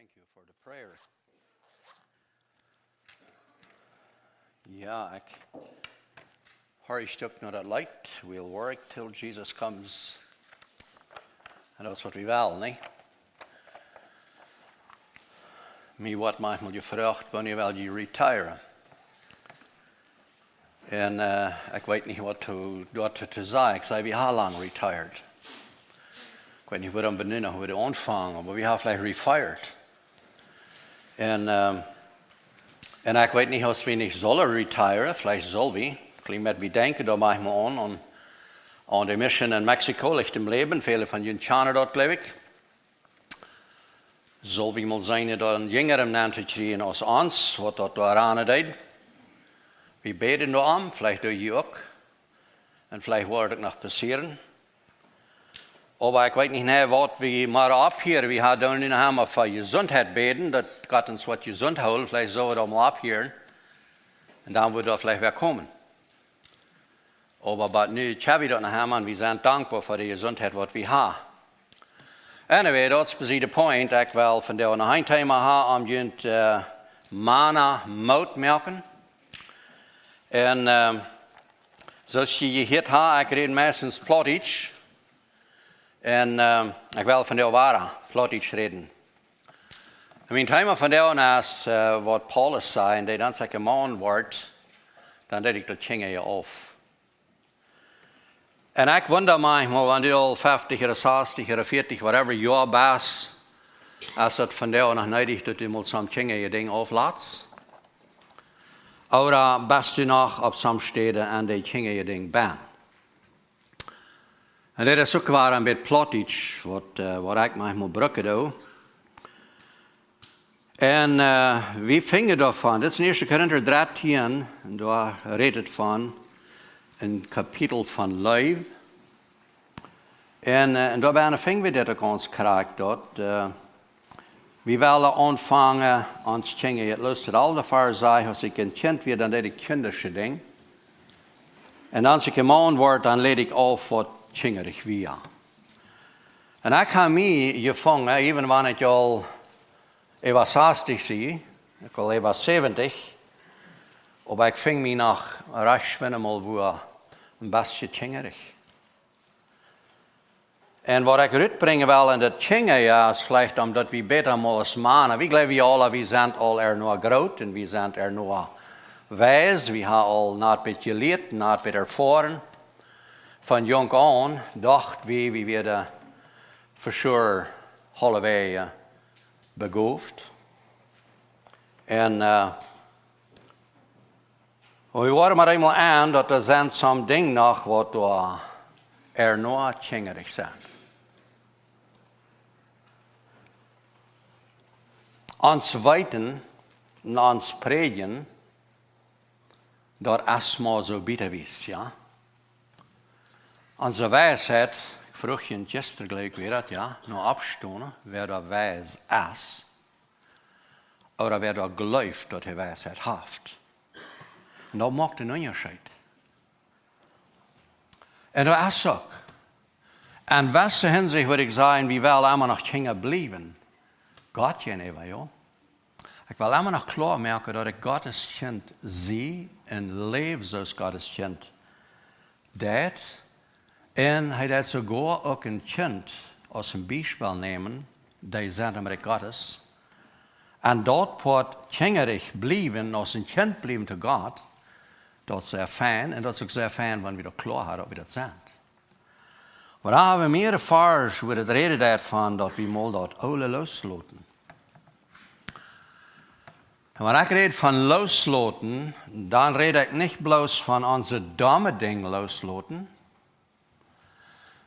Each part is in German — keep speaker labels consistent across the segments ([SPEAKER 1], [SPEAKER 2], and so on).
[SPEAKER 1] Thank you for the prayer. Ja, ik hurry stuk naar dat light. We'll work till Jesus comes. En dat is wat we wel, nee? Mij wordt manchmal gevraagd wanneer wil je retiren. En ik weet niet wat te zeggen. Ik zei, we hebben lang retired. Ik weet niet waarom we nu nog weer aanvangen, maar we hebben vielleicht refired. En ik weet niet of we niet zullen retiren, vielleicht zullen we. Klein met we denken daar manchmal aan de mission in Mexico, ligt im Leben. Viele van jullie kennen dat, geloof ik. Zullen we mal zijn dat een jongeren neemt te krijgen als ons, wat dat daar aan deed. We beten daar aan, vielleicht doe je ook. En vielleicht wordt het nog passeren. Maar ik weet niet wat we maar abhören. We hadden nu nog voor gezondheid beten, dat Gott uns wat gezond houdt. Vielleicht zullen we dat mal abhören. En dan wordt dat vielleicht weer komen. Maar nu hebben we dat nog einmal und wir sind dankbar für die gezondheid wat we hebben. Anyway, dat is precies de point. Ik wil vandaag nog een thema hebben om je mana mout melken. En zoals je gehoord hebt, ik red meestens Plattdeutsch. En ik wil vandaag Plattdeutsch reden. En mijn thema vandaag is wat Paulus zei, en dat dan zeg ik een man wordt, dan deed ik dat chingen je af. En ik wonder manchmal, wanneer al 50 of 60 of 40, whatever jaar bent, als het vandaag nog nodig is dat je moet zo'n chingen je ding aflaat. Oder bist du nog op sommige steden en die chingen je ding bent. En dat is ook waar een beetje Plattdeutsch, wat ik manchmal gebruik doe. En wie vingen daarvan? Dit is 1 Korinther 13, en daar redt het van een kapitel van leven. En daarbij vingen we dit ook ons krijgt, dat we willen aanvangen, ons chingen. Het luistert al de vaar zei, als ik een kind weer, dan deed ik Kindische ding. En als ik een man word, dan leed ik af wat chingerig weer. En ik heb mij gevangen, even wanneer ik al over 60 zie, ik al over 70, maar ik ving mij nog rasch wel weer een beetje chingerig. En wat ik uitbrengen wil in dat chingen is vielleicht omdat we beter mal als mannen, we geloven alle, we zijn al nog groot en we zijn nog wijs, we hebben al niet beetje geleerd, niet beetje ervaren. Van jong aan dacht we werden voor sure halverwege begoofd. En we waren maar eenmaal aan dat er zijn soms dingen nog wat nog chingerig zijn. Ons weten en ons predigen, dat is maar zo beter is, ja. Onze wijsheid, ik vroeg je gisteren gelijk weer dat, ja, nog opstonen, wer dat wijs is, of wer dat gelooft dat hij wijsheid heeft. En dat maakt een onderscheid. En dat is ook. En welke hinsicht wil ik zeggen, wie wil allemaal nog dingen blijven? God je even, ja. Ik wil allemaal nog klaar maken dat ik Gottes kind zie en leef zoals Gottes kind deed. En hij deed sogar ook een kind als een bijspel nemen, die zijn met Gottes. En dat wordt chingerig blijven, als een kind blijven te God. Dat is zeer fijn, en dat is ook zeer fijn, wanneer we dat klaar hebben, wie dat zijn. Maar dan hebben we meer ervaren, hoe het reden daarvan, dat we mal dat oude loslaten. En wanneer ik red van loslaten, dan red ik niet bloos van onze domme ding loslaten.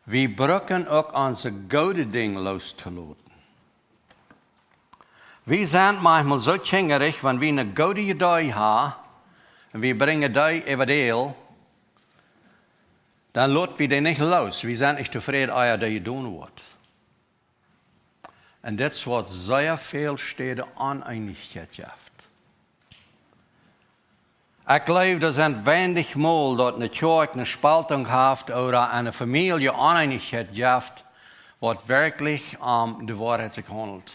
[SPEAKER 1] We brücken ook onze goede ding los te laten. We zijn manchmal zo chingerig, wanneer we een goede idee hebben, en we brengen die eventueel, dan laten we die niet los. We zijn niet tevreden, als je dat doen wordt. En dat is wat zeer veel steden oneindigheid heeft. Ik geloof, dat zijn weinig mal dat een kerk een spaltung heeft, oder eine familie oneindigheid heeft, wat werkelijk de waarheid zich handelt.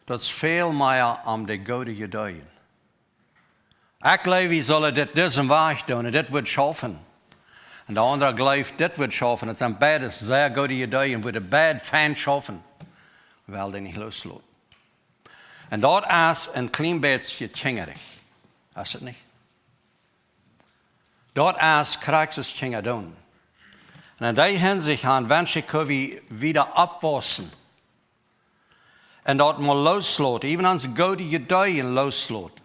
[SPEAKER 1] dat is veel meer om de goede gedeeën. Ik geloof, we zullen dit diesen weg doen en dit wordt schaffen. En de andere gelooft, dit wordt schaffen. Het zijn beide zeer goede gedeeën, worden beide fijn schaffen. Wel, die niet loslaten. En dat is een klein beetje tjingerig. Is het niet? Dat is krijgsjes tjinger doen. En in die hinsicht gaan wens ik we wieder opwassen. En dat moet loslaten. Even onze goede gedeeën loslaten.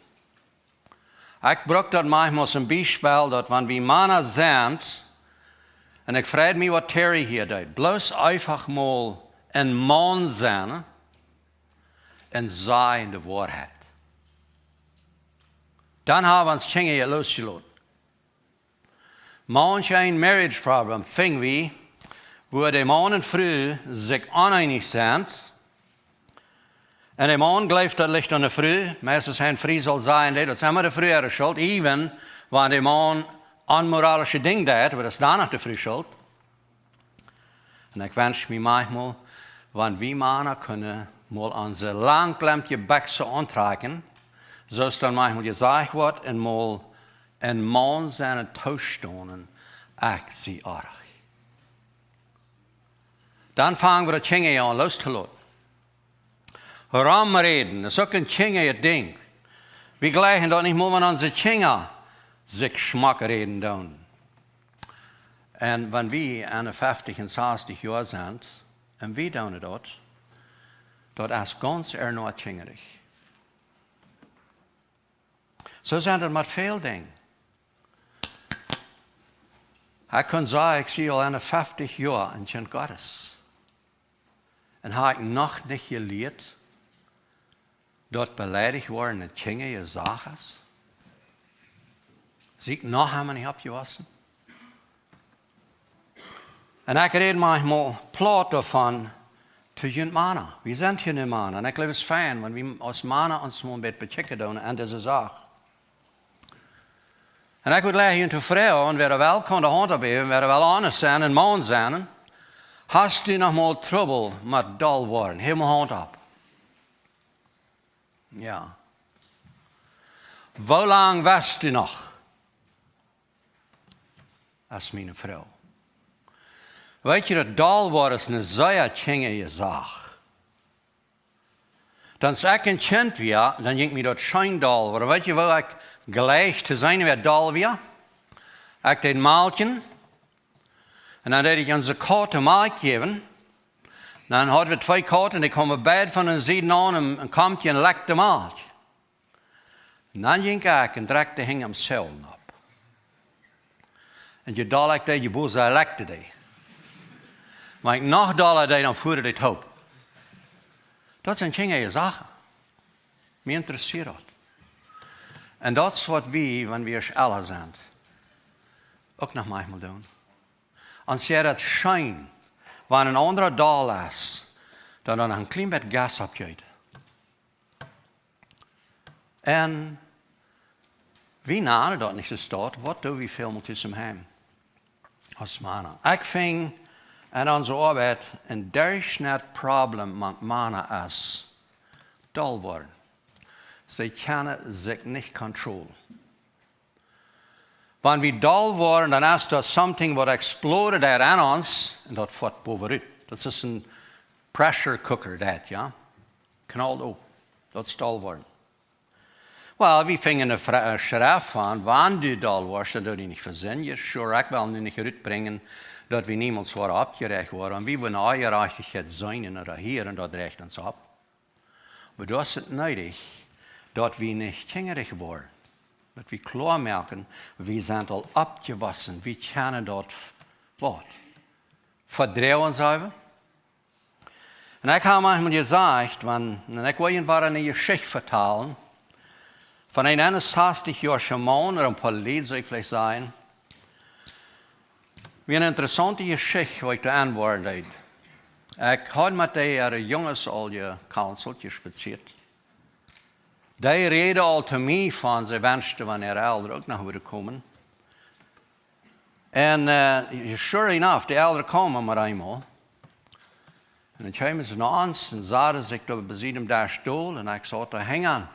[SPEAKER 1] Ik gebruik dat manchmal als een beispiel, dat wanneer we mannen zijn, en ik vraag me wat Terry hier deed, bloos einfach mal een man zijn en zijn de waarheid. Dan hebben we ons dingen losgelaten. Manch een marriage problem ving we, waar de man en vrouw zich oneinig zijn. En de man gelooft dat ligt aan de vrouw. Meestal zijn vrouw zal zijn, dat zijn maar de vrouw schuld. Even wanneer de man onmoralische dingen deed, maar dat is dan nog de vrouw schuld. En ik wens me manchmal, wanneer we mannen kunnen mal onze langklempje bekse aantrekken, zoals dan manchmal gezegd wordt, en mal een man zijn toestonden, ik zie erg. Dan vangen we de dingen aan los te laten. Ramreden, dat is ook een tjinge ding. We gleichen dat niet meer aan onze tjinge zich schmackreden doen. En wanneer we aan 50 en 60 jaar zijn, en we doen dat is ganz nog tjingerig. Zo zijn er met veel dingen. Ik kan zeggen, ik zie al aan 50 jaar in kind Gottes. En heb ik nog niet geleerd, dat beleidigd worden en tjinge je zaken. Zie ik nog helemaal niet opgewassen. En ik red manchmal plat daarvan tussen mannen. We zijn hier niet mannen. En ik geloof het fijn, wanneer we als mannen ons een beetje bechecken doen en deze zaak. En ik wil leggen te vrouwen, en we wel kan de hand opgeven, we wel honest zijn en man zijn. Hast du nog mal trouble met dol worden? Geef me hand op. Ja. Hoe lang was u nog? Als mijn vrouw. Weet je dat dol worden is een zeer tjinge zaak. Dan ik een kind weer, dan denk ik me dat schijn dol worden. Weet je waar ik gelijk te zijn weer dol weer? Ik deed maaltje. En dan deed ik onze kaarten melk geven. Dan hadden we 2 kaarten, die kwamen beide van een zijde aan een kampje en lekte melk. En dan ging ik en drekte hing hem cellen op. En je dadelijk deed je boel, zij lekte die. Maar ik nog dadelijk deed, dan voerde dit op. Dat zijn dingen zaken. Me interesseert dat. En dat is wat we, wanneer we alle zijn, ook nog manchmal doen. Als je dat schijn, wanneer een andere dag is, dan nog een klein beetje gas opgeeft. En wie naden dat niet zo staat, wat doen we veel tussen hem als mannen? Ik vind aan onze arbeid een doorsnet probleem met mannen is dol worden. Ze kunnen zich niet controleren. Wanneer we dol worden, dan is dat something wat explodeert daar aan ons en dat valt bovenuit. Dat is een pressure cooker, dat, ja. Knalt op. Dat is dol worden. Wel, we vingen een schrijf van, wanneer du dol wordt, dan doe je niet verzin. Je sure, ik wil nu niet uitbrengen dat we niemand zwaar opgerecht worden. En we willen eierachtigheid zijn en hier en dat recht ons op. Maar dat is het nodig dat we niet tjingerig worden. Dat we klaarmaken, we zijn al opgewassen, we kennen dat wat. Verdrouwen zijn. En ik heb manchmal gezegd, en ik wil je een geschichte vertellen, van een 61-jarige man, er een paar lied zou ik vielleicht zeggen, wie een interessante geschichte wat ik te antwoorden deed. Ik had met die jongens al gecounselt, gespaziert. Die reden al te mij van, ze wensten wanneer ouderen ook nog willen komen. En sure enough, de ouderen komen maar eenmaal. En dan kwamen ze naar ons en zaten zich daar bij daar stoel en ik zat daar hangen.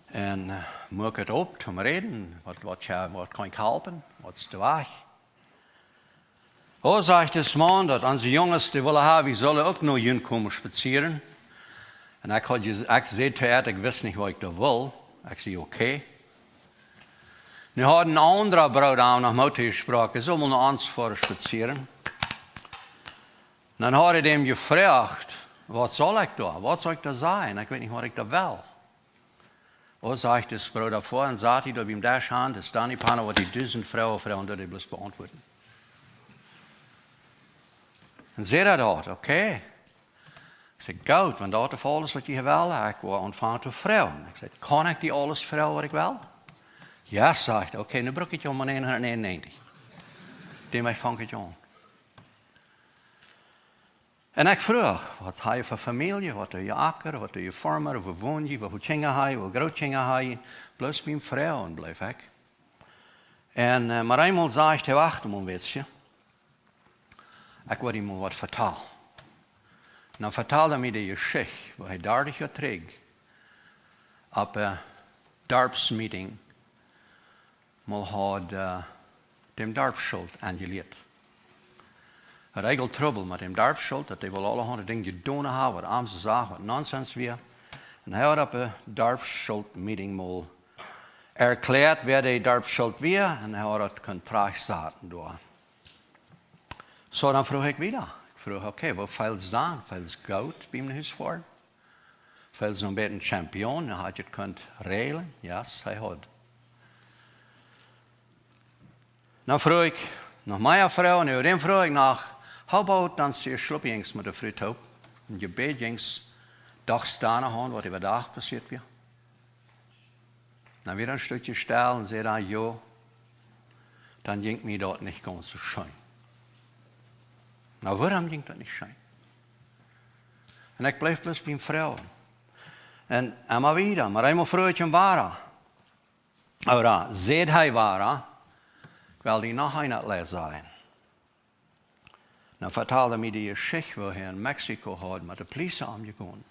[SPEAKER 1] En moest ik het op om reden, wat kan ik helpen, wat is de weg? Oh, zei ik dus man, dat onze jongens die willen hebben, die zullen ook nog jaren komen spazieren. En ik zei tegen haar, ik wist niet wat ik daar wil. Ik zei, oké. Nu had een andere bruid aan nog met gesproken, ze zullen naar ons voor spazieren. Dan had ik hem gevraagd, wat zal ik daar? Wat zal ik daar zijn? Ik weet niet wat ik daar wil. Oh, zei ik dus bruid daarvoor en zat hij daar bij hem daar staan, er staan die pannen wat die 1000 vrouwen dat hij bloos beantwoorden. En zei dat, oké. Ik zei, goed, want dat is alles wat je wil. Ik wil ontvangen door vrouwen. Ik zei, kan ik die alles vrouwen wat ik wil? Ja, zei ik, oké, nu bruk ik je om 191. Daarmee vang ik je aan. En ik vroeg, wat heb je voor familie, wat doe je akker, wat doe je farmer, waar woon je, hoeveel kinderen heb je, hoe groot kinderen heb je. Plus mijn vrouwen bleef ik. En maar eenmaal zei ik, wacht een beetje. Ik wil hem wat vertellen. Dan vertelde hij me de geschichte, waar hij 30 jaar terug op een dorpsmeeting mal had dem dorpsschuld aangeleerd. Hij had eigenlijk trouble met dem dorpsschuld, dat hij wel allerhande dingen gedaan had, wat armse zaken, wat nonsens weer. En hij had op een dorpsschuldmeeting mal erklärt, wer die dorpsschuld weer, en hij had het contract zaten door. Zo, dan vroeg ik weer. Ik vroeg, oké, wat veel is dan? Veel is goud bij mijn huis voor? Veel is een beetje een champion, dan had je het kunt regelen. Ja, hij had. Dan vroeg ik nog mijn vrouw, en dan vroeg ik nog, hoe about dan ze slopjings met de fruit op? En je bedjings dag staan gaan, wat er dag passiert weer. Dan weer een stukje stil en zei dan, jo, dan ging mir dat niet ganz so schön. Nou, waarom ging dat niet schijn? En ik bleef plus bij een vrouw. En maar weer, maar eenmaal vroeg ik hem waar. Ora, zei hij waar, ik wil die nog een les zijn. Dan vertelde hij me die geschichte, waar hij in Mexico had met de politie aangegaan.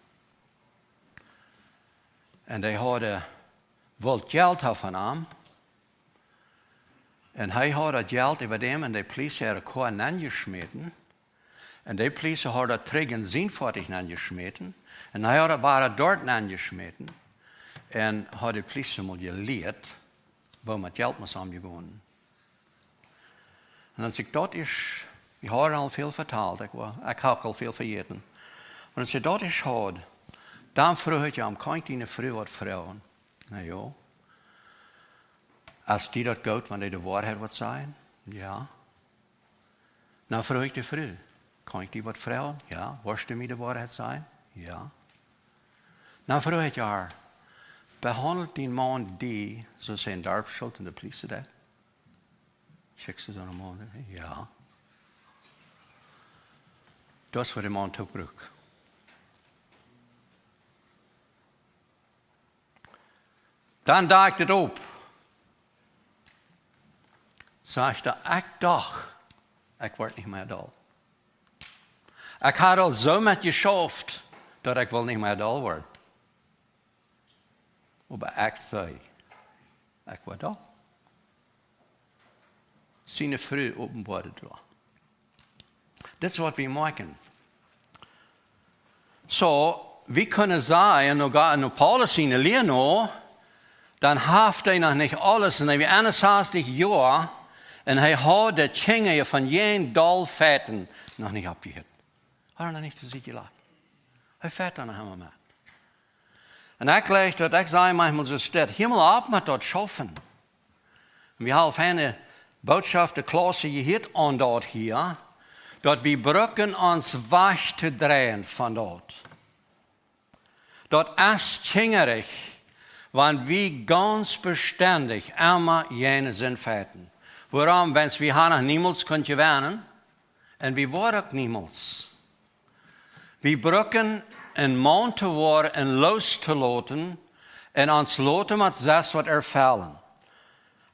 [SPEAKER 1] En die hadden wel geld van hem. En hij had dat geld over hem en de politie had elkaar aangesmeten. En die politie had dat terug in zijn voort aangesmeten. En hij had waren dort aangesmeten. En had de politie mal geleerd, waar met geld was aangegaan. En als ik dat is, ik had al veel verteld, ik heb al veel vergeten. Maar als ik dat is had, dan vroeg ik hem, kan ik die vrouw wat vrouwen? Nou ja. Als die dat gaat, wanneer de waarheid wat zijn? Ja. Dan vroeg ik de vrouw, kan ik die wat vrouwen? Ja. Worst mij de waarheid zijn? Ja. Dan vroeg ik haar, behandelt die man die, zo zijn dorpsschuld en de politie dat? Schik ze zo'n man? Ja. Dat is wat de man toebroek. Dan dacht het op. Sagte, ik dacht, ik word niet meer dol. Ik had al zo met geschaft, dat ik wel niet meer dol word. Maar ik zei, ik word dol. Zijn vrouw openbaarde door. Dit is wat we maken. Zo, we kunnen zeggen, nu Paulus zijn leer dan heeft hij nog niet alles. En hij was 61 jaar. En hij had de dingen van geen dol feiten nog niet opgehad. Hij had nog niet te zien laten. Hij vet dan nog helemaal met. En ik lees dat, ik zei manchmal zo stil, helemaal op met dat schaffen. We hebben een boodschap, de klasse gehad aan dat hier, dat we brücken ons weg te draaien van dat. Dat is kingerig, want we ganz beständig immer jene zijn feiten. Waarom? Want we gaan nog niemals kunnen wennen en we worden ook niemals. We brücken een man te worden en los te laten en ons laten met zes wat ervallen.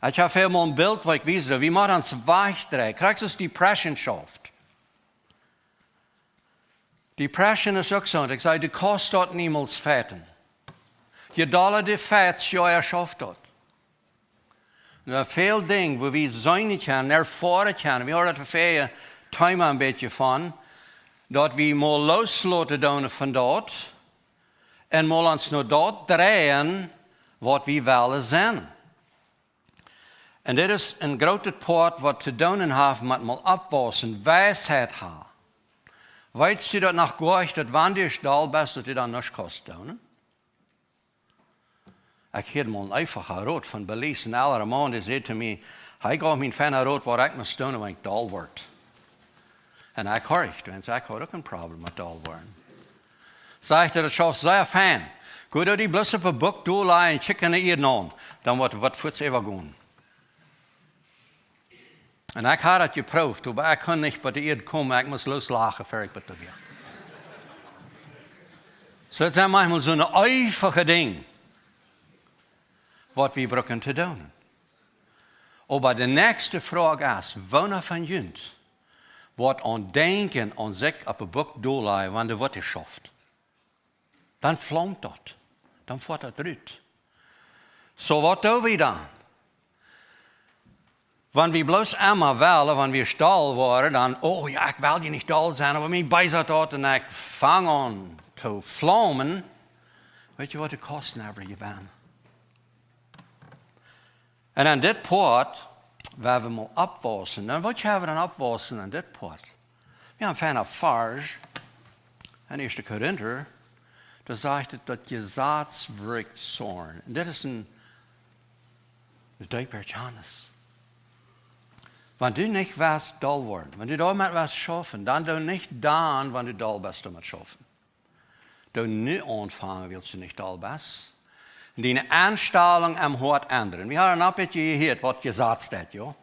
[SPEAKER 1] Ik heb helemaal een beeld wat ik wijs, we moeten ons wegdraaien. Krijg je depression schaft. Die Preschen ist auch so. Ich sage, du kannst dort niemals fäten. Je doller du fätst, je erschafft dort. Und er veel dingen wo we zijn kunnen, ervaren kunnen. We horen dat veel tijd een beetje van. Dat we maar loslaten doen van dat. En maar ons naar dat draaien wat we willen zijn. En dit is een grote part wat te doen heeft met mal opwassen, wijsheid hebben. Weet je dat nog goed, dat wanneer je stal bent, dat je dan niks kost doen? Ik heb mal een einfache rood van Belize en alle man die zei te mij, hij gaf me een fijne rood waar ik moest doen wanneer ik dal word. En ik hoor het, want ik had ook een probleem met dal worden. Zeg dat het schaf zeer fijn. Goed dat die bloos op een boek doorlaat en chicken naar hier aan, dan wordt wat voets even gaan. En ik had het geproefd, maar ik kon niet bij de eerd komen, ik moest loslachen voor ik bij de weer. So het zijn manchmal zo'n einfache ding, wat we brauchen te doen. Maar de nächste vraag is, wanneer van jullie wordt aan denken aan zich op een boek doorlaat, wanneer wordt het schaft? Dan vlamt dat. Dan voert dat eruit. So wat doen we dan? Wanneer we bloos eenmaal willen, wanneer we stal worden, dan, oh ja, ik wil je niet stal zijn, maar mij bijzet dat en ik vang aan te vlammen. Weet je wat het kost naar je bent? En aan dit poort, waar we maar opwassen. En wat hebben we dan opwassen aan dit poort? We hebben fijn farge. En 1 Korinther, daar zegt het dat je zaad wrikt zorn. En dit is een dieper Johannes. Wanneer du niet was dal worden, wanneer du damit was schaffen, dan doe niet dan, wanneer du dal bist met schaffen. Du nu aanvangen willst du nicht dal bist. Die aanstelling am Hort ändern. Wir haben ein bisschen gehört, was gesagt steht, ja.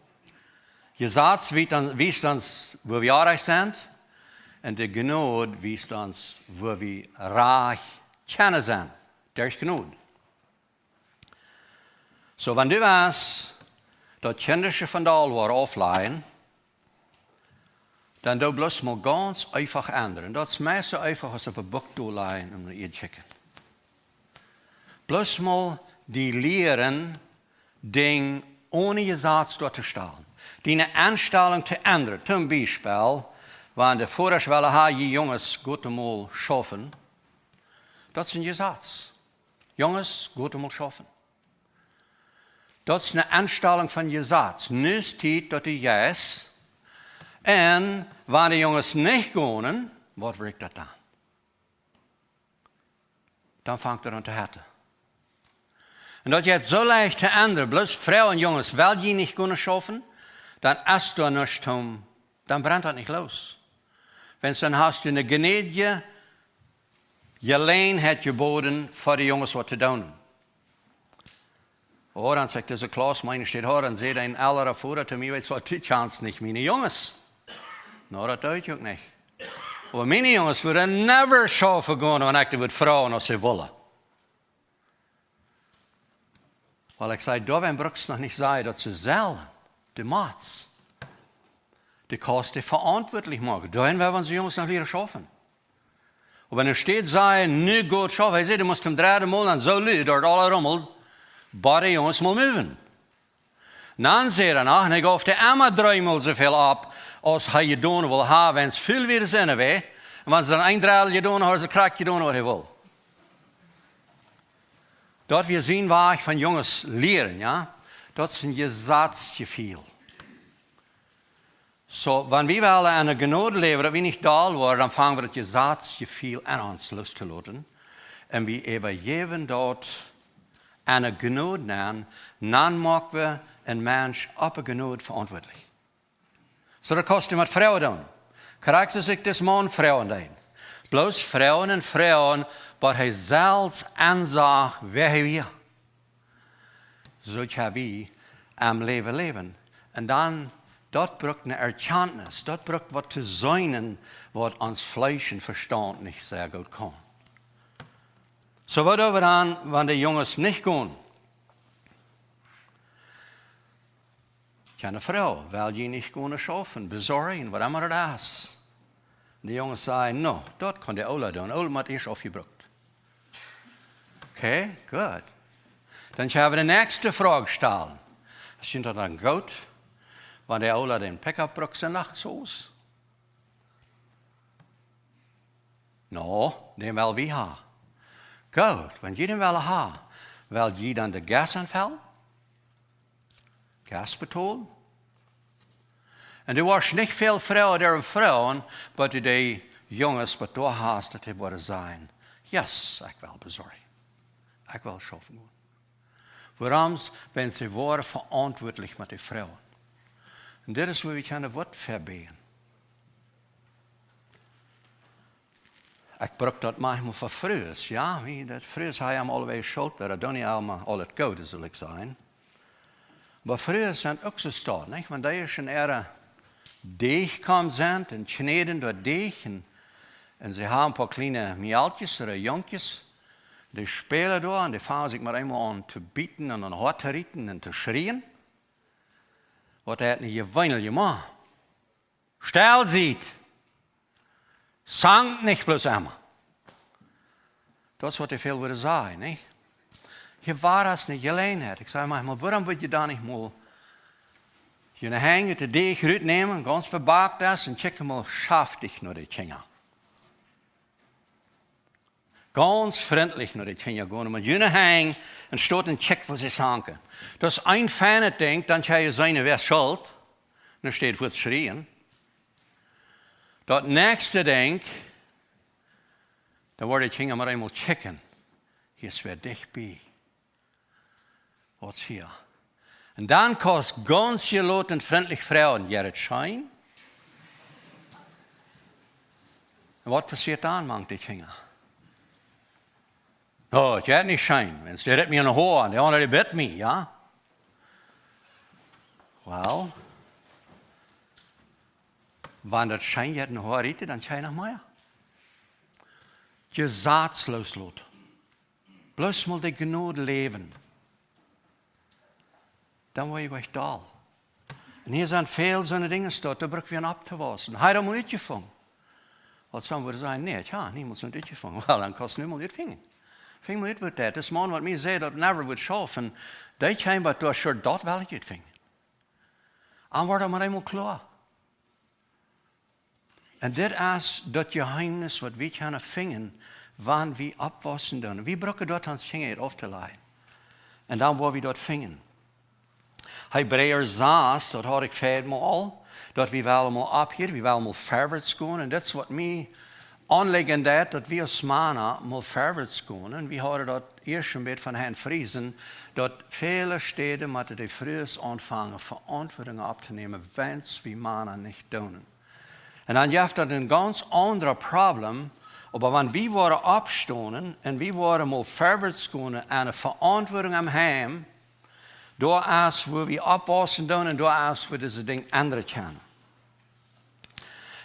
[SPEAKER 1] Gesagt wies uns, wo wir reich sind, und die Gnade wies uns, wo wir reich kennen sind. Durch Gnade. So, wenn du weißt, dat Kindische van dal war offline, dan doe bloos maar ganz einfach ändern. Dat is meest zo einfach als op een boek doorleiden om naar je te checken. Bloos maar die leren ding ohne je zaad door te stellen. Die aanstelling te ändern. Zum Beispiel, wanneer de vorige willen ha je jongens goed eenmaal schaffen. Dat is een je zaad. Jongens, goed eenmaal schaffen. Dat is een aanstelling van je zaad. Nu is het tijd dat je yes. En wanneer de jongens niet gaan, wat werkt dat dan? Dan vangt er aan te haten. En dat je het zo leicht te ändern, bloos vrouwen en jongens, wil je niet kunnen schaffen, dan is er niets om, dan brandt dat niet los. Want dan hast du een genade, je leen het geboden voor de jongens wat te doen. Oh, dan zegt deze Klaus, meine steht hier, dan zegt een älterer Vater zu mir, weet je wat, die chance niet, meine jongens. Nou, dat doe je ook niet. Maar mijn jongens willen never schaffen gaan, wanneer ik dat vrouwen als ze willen. Weil ik zei, daar brukst nog niet zeggen dat ze zelf, de maats, de kosten verantwoordelijk maken. Daarin werden ze jongens nog leren schaffen. En wanneer steht zeggen, nu goed schaffen, hij zei, du musst hem 3 Mal en zo luid, door alle rommel, maar de jongens moet moven. Dan zei hij nog, en hij gaf de Emma 3 Mal zoveel op, als hij je doen wil hebben, en veel weer zinnen wij. En wanneer ze dan een draal je doen, dan krijg je doen wat hij wil. Dat we zien waar ik van jongens leren, ja, dat is een gezadsgevoel. So, wanneer we willen aan een genade leven, dat we niet dal worden, dan vangen we het gezadsgevoel aan ons los te laten. En we overgeven dat aan een genade aan, dan maken we een mens op een genade verantwoordelijk. So, dat kost je met vrouwen doen. Krijgt ze zich dus man vrouwen doen. Bloos vrouwen en vrouwen, maar hij zelfs aanzag wie hij wil. Zo gaan we am leven. En dan, dat brengt een erkenntnis, dat brengt wat te zijn, wat ons vlees en verstand niet zeer goed kan. So wat doen we dan, wanneer de jongens niet gaan? Keine Frau, weil je nicht gerne schaffen, besorgen, was immer das ist. Die Jungs sagen, no, dat kann der Ola doen. Ola hat erst aufgebrückt. Okay, gut. Dann haben wir die nächste Frage stellen. Ist das dann gut, wenn der Ola den Pickup brückt nachts aus? No, den will wir haben. Gut, wenn je den will haben, will je dann de Gas aanvallen? Gas betalen? En er was niet veel vrouwen, maar die jongens wat door haast dat worden zijn. Yes, ik wil bezorgen. Ik wil schaffen. Waarom? Wenn ze worden verantwoordelijk met die vrouwen. En dit is waar we kunnen wat verbeten. Ik bruk dat manchmal voor vroeger, ja. Dat vroeger hij hem alweer schuld, dat dan niet allemaal al het goede, zal ik zeggen. Maar vroeger zijn het ook zo staan, niet? Want daar is een era deeg kwam zijn en sneden door deeg. En ze hebben een paar kleine mieltjes of jonkjes. Die spelen door en die vangen zich maar eenmaal aan te bieten en aan hard te rieten en te schreeuwen. Wat hij niet gewinelt, je man. Stel ziet. Sang nicht bloß einmal. Das ist, was ich viel würde sagen, nicht? Je war das nicht allein. Ich sage manchmal, warum würde je da nicht mal je hängen, de deeg uitnemen, ganz verbakt das und checken mal, schafft dich nur die Kinder. Ganz freundlich nur die Kinder gehen. Und je hängen und steht und checkt, was sie sagen. Das ein Fan denkt, dann kann je seine, wer schuld. Dann steht, wird schreien. Dat nächste denkt, dann wordt die Kinder maar eenmaal checken. Hier ist wer dicht bei. Was hier? Und dann kost ganz gelot und freundlich Frauen, Gerrit Schein. Und was passiert dann, mangt die Kinder? Oh, ich hätte nicht Schein. Wenn sie mir eine Hohe, die andere bett mich, ja? Well, wenn das Schein jetzt eine Hohe riete, dann schein noch mehr. Gesatzlos lot. Bloß mal die Gnade leben. Dan word je echt dal. En hier zijn veel zo'n dingen staan, daar bruk je aan op te wassen. Hij had hem niet gevangen. Wat zou we zeggen? Nee, ja, niemand zou het gevangen. Wel, dan kost niemand het vingen. Ving me niet wat dat. Dus man wat mij zei dat never would schaffen, die zijn wat door shirt dat wel het vingen. En wordt er maar eenmaal klaar. En dit is dat geheimnis wat we kunnen vingen, wanneer we opwassen doen. We brukken dat aan het af te leiden. En dan worden we dat vingen. Hebreeër 6, dat had ik vijfmaal al, dat we wel allemaal opgeven, we wel allemaal verwaarts gaan. En dat is wat mij aanleggen dat we als mannen mal verwaarts gaan. En we hadden dat eerst een beetje van Herrn Friesen, dat vele steden met de vroeg aanvangen verantwoording op te nemen, wens we mannen niet doen. En dan heeft dat een ganz ander probleem, maar wanneer we worden opstaan en we worden mal verwaarts gaan en een verantwoording am hem, door als we opwassen doen en door als we deze ding anderen kennen.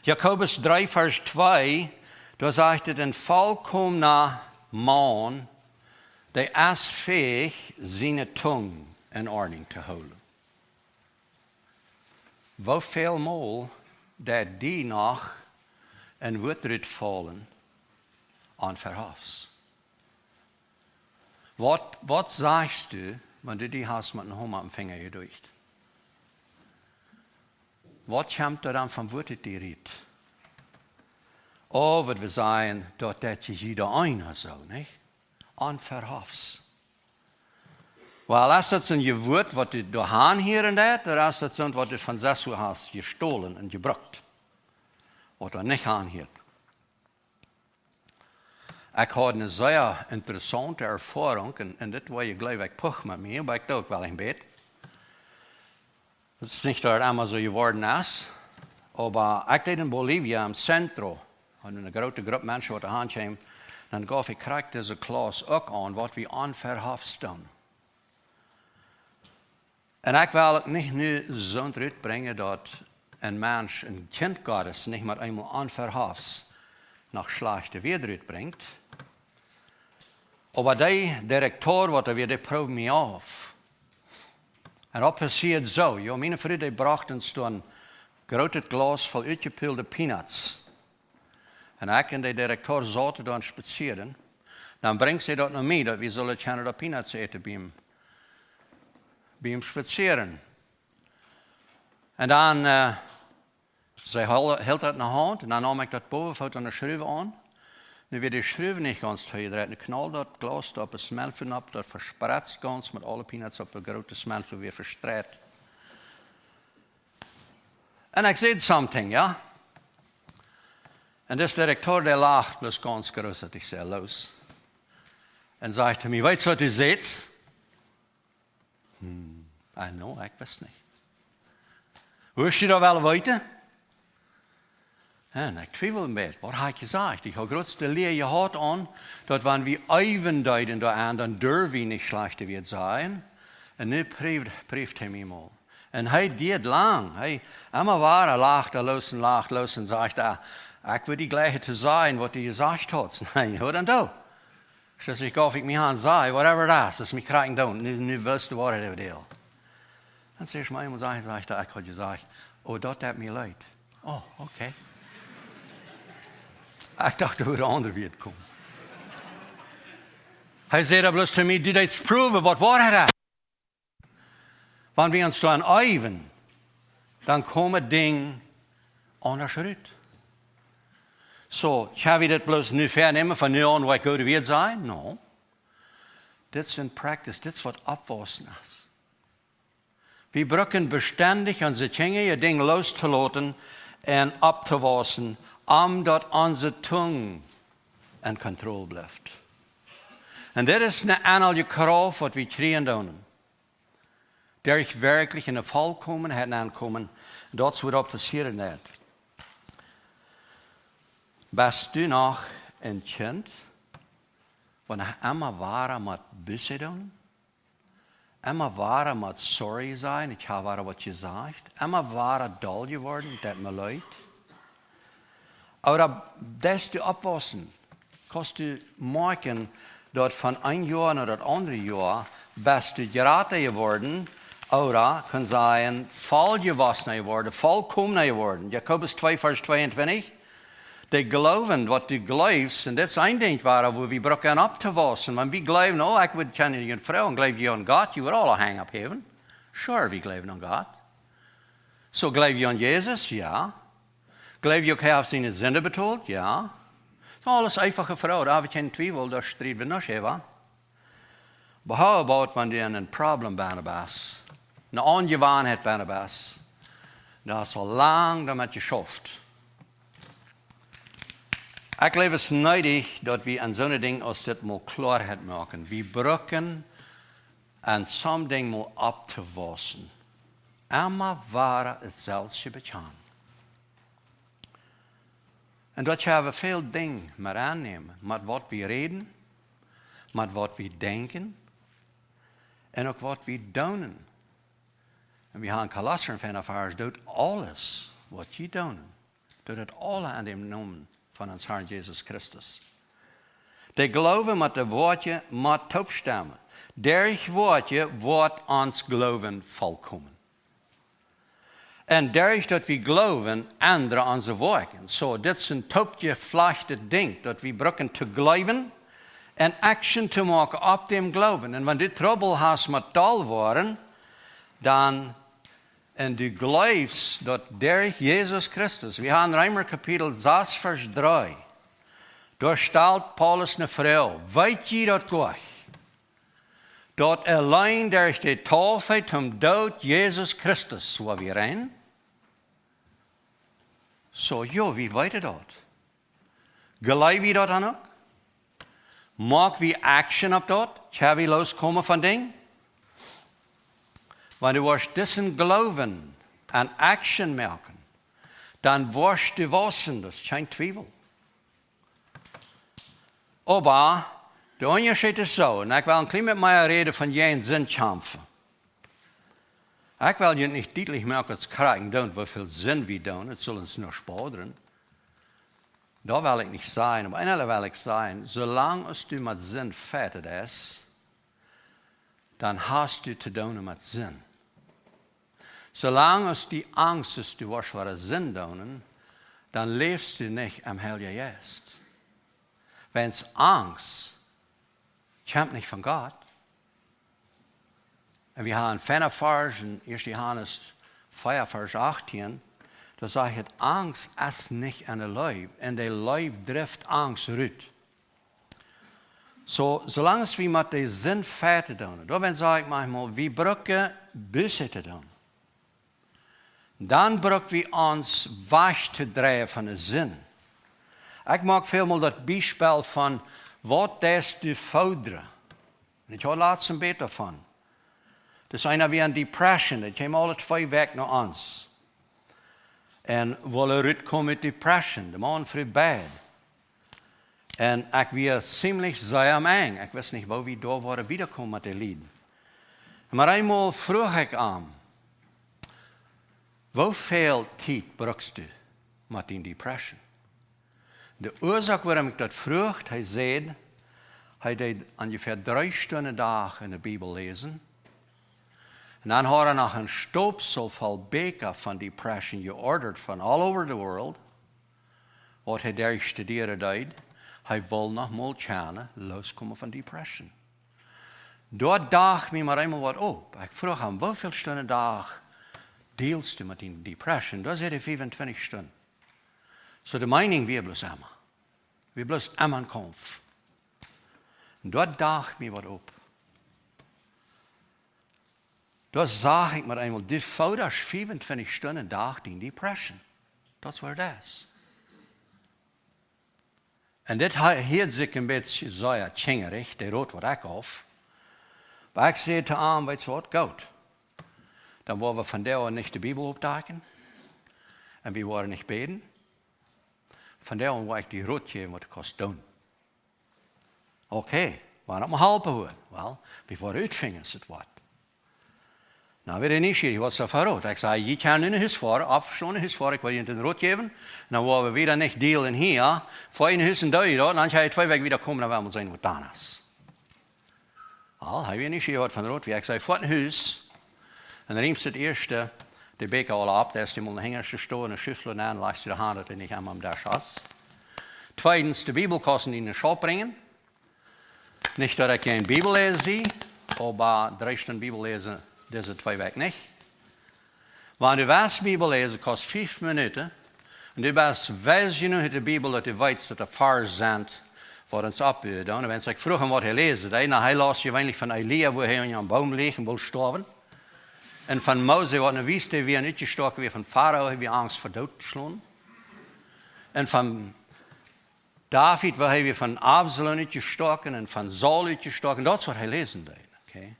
[SPEAKER 1] Jakobus 3, vers 2, daar zegt het een volkomener man, die is fähig, zijn tong in ordning te houden. Hoeveel maal dat die nog en wordt eruit vallen aan verhafs? Wat zegt u? Want die hast met een homme am vinger gedurcht. Wat komt er dan van woord die riet? Oh, wat we zeggen, dat je jeder einer zo, niet? Onverhofs. Wel, als dat een woord wat je doorhaan hier en dat, dan is dat zo'n wat je van 6 uur hast gestolen en gebruikt. Wat er niet aanheert. Ik had een zeer interessante ervaring, en dit was je geloof ik puch met mij, maar ik doe ook wel een beetje. Het is niet dat het allemaal zo geworden is, maar ik deed in Bolivia, in Centro, en een grote groep mensen wat eraan kwamen, dan gaf ik krijg deze klas ook aan, wat we onverhofd staan. En ik wil het niet nu zo uitbrengen dat een mens, een kind Gottes, niet maar eenmaal onverhofd nog slechte weer uitbrengt. Maar die directeur wat er weer, die proeft mij af. En dat passiert zo. Ja, mijn vrienden brachten zo'n groot glas vol uitgepulde peanuts. En ik en de directeur zaten dan spazieren. Dan brengt ze dat naar mij, dat we zullen Canada peanuts eten bij hem spazieren. En dan, zij hield dat in de hand, en dan nam ik dat bovenvoet aan de schroeven aan. Nu weer die schroeven niet ganz te draaien. Dan knalde dat glas op een smeltvuur op, dat verspreidt ganz met alle peanuts op een grote smeltvuur weer verstrekt. En ik zei something, ja. En deze directeur, der lacht bloß ganz groß, dat ik zei, los. En zei te mij, weet je wat u zegt? I know, ik wist niet. Wist je dat wel weten? En ik twijfel een beetje. Wat heb ik gezegd? Ik heb grootste leer gehad aan, dat wanneer we even duiden daaraan, dan durven we niet slecht te zijn. En nu prieft hij mij mal. En hij deed lang. Hij immer waar, lachte los en zegt, ik wil die gleiche te zijn, wat hij gezegd had. Nee, hoe dan dat? Dus ik gaf ik mijn hand zei, whatever dat is mij krijgen doen. Nu willst du wat het deel. Dan zeg je mij, ik had gezegd, oh, dat heeft mij leid. Oh, oké. Ik dacht hoe de ander weer komen. Hij zei dat bloos te mij, doe dat proeven, wat waarheid is. Wanneer we ons dan even, dan komen dingen anders uit. Zo, gaan we dat bloos nu vernemen van nu aan wat goede weer zijn? No. Dit is in practice, dit is wat opwassen is. We brauchen beständig onze dingen, je ding los te laten en op te wassen, omdat onze tong in controle blijft. En dit is een aantal kracht wat we krijgen doen. Der ich wirklich in de volkomenheid aankomen, dat is wat passieren net. Bist du nog een kind, wanneer immer ware met bussen doen? Immer ware met sorry zijn, ik heb ware wat je zegt. Immer ware dol geworden, dat me leid. Aber das du opwassen, kannst du merken, dat van een jaar naar het andere jaar bist du geraten geworden, oder kan zijn volgewassen geworden, volkomen geworden. Jacobus 2, vers 22. Die geloven wat du geloofst, en dat is een ding waar we brauchen op te wassen. Want we geloven, oh, ik wil kennen je vrouw, en geloof je aan God, je will all hang up heaven. Sure, we geloven aan God. So geloof je aan Jezus? Ja. Geloof je ook, hij heeft zijn zonde betaald? Ja. So alles einfache vrouw, daar heb ik geen twijfel, daar strijden we nog even. Maar how about wanneer je een probleem bent? Een ongewoonheid bent? Dat is al lang dat met je schoft. Ik geloof het nodig dat we aan zo'n ding als dit mal klaarheid maken. We brauchen aan zo'n ding mal op te wassen. Immer waren hetzelfde begaan. En dat hebben we veel dingen met aannemen. Met wat we reden, met wat we denken en ook wat we doen. En we gaan Colossiërs van afhaars, doet alles wat je doet. Doet het alle aan de naam van ons Heer Jezus Christus. Die geloven met de woordje met toepstemmen. Derg woordje wordt ons geloven volkomen. En derg dat we geloven, andere onze werken. So, dit is een topgevlachte ding, dat we brauchen te geloven en action te maken op dem geloven. En wanneer dit trouble has met taal worden, dan, en du geloofst dat derg Jezus Christus, we gaan Römer kapitel 6 vers 3, daar stelt Paulus een vrouw, weet je dat goed? Dat alleen durch die Taufe zum Tod Jesus Christus waar we rein. So, ja, wie weet dat? Geloof je dat dan ook? Maak we action op dat? Gaan we loskomen van ding? Wanneer du was dissen geloven en action maken, dan was du wassen, dat is geen twijfel. Aber de onderscheid is zo, en ik wil een klein met mij reden van geen zin kämpfen. Ik wil je niet duidelijk maken dat het krijgen doen, hoeveel zin we doen, het zal ons nog sparen. Dat wil ik niet zijn, maar eindelijk wil ik zijn, zolang als du met zin fertig is, dan hast du te doen met zin. Zolang als die angst is, du was voor zin doen, dann lebst du nicht am Heiligen Geist. Wenn es Angst kommt nicht von Gott. Und wir haben einen Vers in 1. Johannes 4, Vers 18, da sagt Angst ist nicht an der Leib. Und der Leib trifft Angst rüt. So, solange wir mit den Sinn fertig tun, da sage ich manchmal, wir brauchen Busse zu tun. Dann brauchen wir uns wegzudrehen von den Sinn. Ich mag vielmal das Beispiel von, was das du fordern. Ich habe laatst ein Bett davon. Das ist einer wie eine Depression, das kommt alle 2 weg nach uns. Und weil kommt mit Depression, der Mann früh bad. Und ich war ziemlich sehr am Eng. Ich weiß nicht, wo wir da waren, wiederkommen mit den Lieden. Aber einmal frage ich an, wie viel Zeit brauchst du mit der Depression? Die Ursache, warum ich das frage, er sagt, er hat ungefähr 3 Stunden am Tag in der Bibel lesen. Und dann hat er noch einen Stopsel voll Beker von Depression geordert von all over the world. Was er da studiert hat, er will noch mal kennen, loskommen von Depression. Dort dachte ich mir mal einmal was auf. Ich frage ihn, wie viele Stunden am Tag dealst du mit der Depression? Da sagt er 25 Stunden. So die Meinung, wir bloß immer. Wir bloß immer im Kampf. Und dort dachte ich mir was auf. Da sage ich mir einmal, du forderst 25 Stunden am Tag die Depression. Das war das. Und das hört sich ein bisschen so tschingerig, der rot was ich auf. Aber ich sehe zu ihm, weißt du was, gut. Dann wollen wir von der an nicht die Bibel aufdecken. Und wir wollen nicht beten. Von der an wollte ich die rot geben, was kostet tun. Okay, wir haben halb gehört. Well, bevor wir uitvingen, ist es was. Nou, weer niet hier, wat is dat voor rood? Ik zei, je kan in huis voor, afgesloten huis voor, ik wil je een rood geven. Dan willen we weer niet delen hier, voor je huis en duur, dan ga je 2 weken weer komen, dan willen we zijn wat dan is. Al, hij weet niet hier wat van rood. Ik zei, voor het huis, en dan neemt ze het eerste, de beker al op, daar is die mal een hengerste stoel, een schuffel aan, laat ze de hand en ik hem am das aus. Zweitens, de Bibelkosten in de shop brengen. Nicht, dass ich keine Bibel lese, aber 3 Stunden Bibel lesen, diese 2 Wege nicht. Wenn du was Bibel lesen, kostet 5 Minuten. Und du weißt je nu in de Bibel, dat du weißt, dat de Vers sind, voor ons abhört. Und wenn ich frage, was lesen, dann lässt je weinig von Elia, wo er an einem Baum liegt und will sterben. Und von Mose, wo er wusste, wie er nicht gestorben wie von Pharao, wie Angst vor Tod geschlagen. Und von David, wo er von Absalom nicht gestorben und von Saul nicht gestorben. Das ist, was er lesen will. Okay?